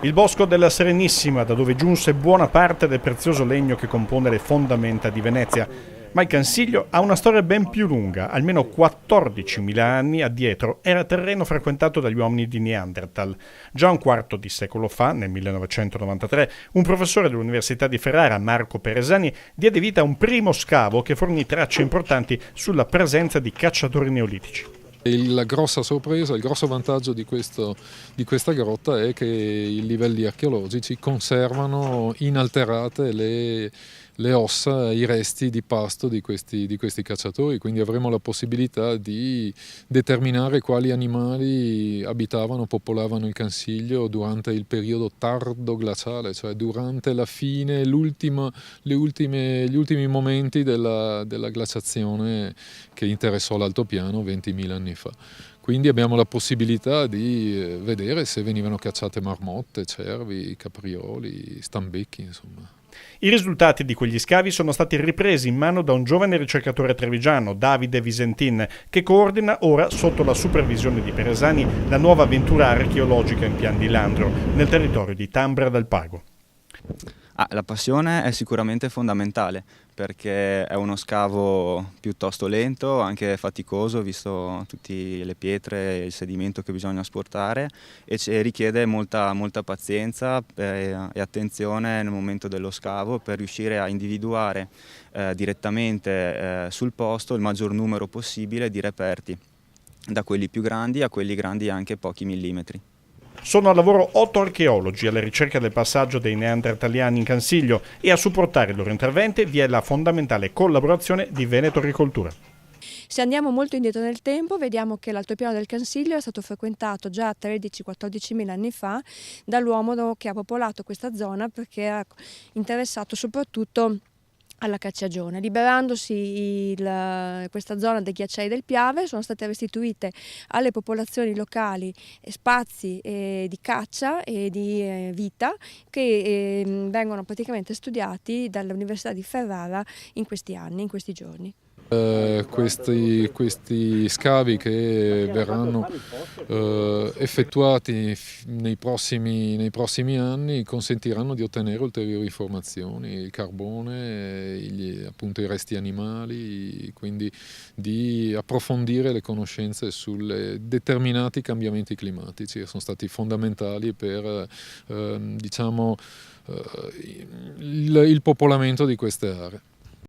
Il bosco della Serenissima, da dove giunse buona parte del prezioso legno che compone le fondamenta di Venezia. Ma il Cansiglio ha una storia ben più lunga, almeno 14.000 anni addietro era terreno frequentato dagli uomini di Neanderthal. Già un quarto di secolo fa, nel 1993, un professore dell'Università di Ferrara, Marco Peresani, diede vita a un primo scavo che fornì tracce importanti sulla presenza di cacciatori neolitici. La grossa sorpresa, il grosso vantaggio di questa grotta è che i livelli archeologici conservano inalterate le ossa, i resti di pasto di questi cacciatori, quindi avremo la possibilità di determinare quali animali abitavano, popolavano il Cansiglio durante il periodo tardo-glaciale, cioè durante la fine, gli ultimi momenti della glaciazione che interessò l'altopiano 20.000 anni fa. Quindi abbiamo la possibilità di vedere se venivano cacciate marmotte, cervi, caprioli, stambecchi, insomma. I risultati di quegli scavi sono stati ripresi in mano da un giovane ricercatore trevigiano, Davide Visentin, che coordina ora, sotto la supervisione di Peresani, la nuova avventura archeologica in Pian di Landro, nel territorio di Tambra del Pago. La passione è sicuramente fondamentale perché è uno scavo piuttosto lento, anche faticoso, visto tutte le pietre e il sedimento che bisogna asportare, e richiede molta pazienza e attenzione nel momento dello scavo per riuscire a individuare direttamente sul posto il maggior numero possibile di reperti, da quelli più grandi a quelli grandi anche pochi millimetri. Sono al lavoro 8 archeologi alla ricerca del passaggio dei neandertaliani in Cansiglio e a supportare i loro interventi vi è la fondamentale collaborazione di Veneto Agricoltura. Se andiamo molto indietro nel tempo, vediamo che l'altopiano del Cansiglio è stato frequentato già 13-14 mila anni fa dall'uomo che ha popolato questa zona perché era interessato soprattutto alla cacciagione. Liberandosi questa zona dei ghiacciai del Piave, sono state restituite alle popolazioni locali spazi di caccia e di vita che vengono praticamente studiati dall'Università di Ferrara in questi anni, in questi giorni. Questi scavi che verranno effettuati nei prossimi anni consentiranno di ottenere ulteriori informazioni, il carbone, appunto i resti animali, quindi di approfondire le conoscenze su determinati cambiamenti climatici che sono stati fondamentali per diciamo, il popolamento di queste aree.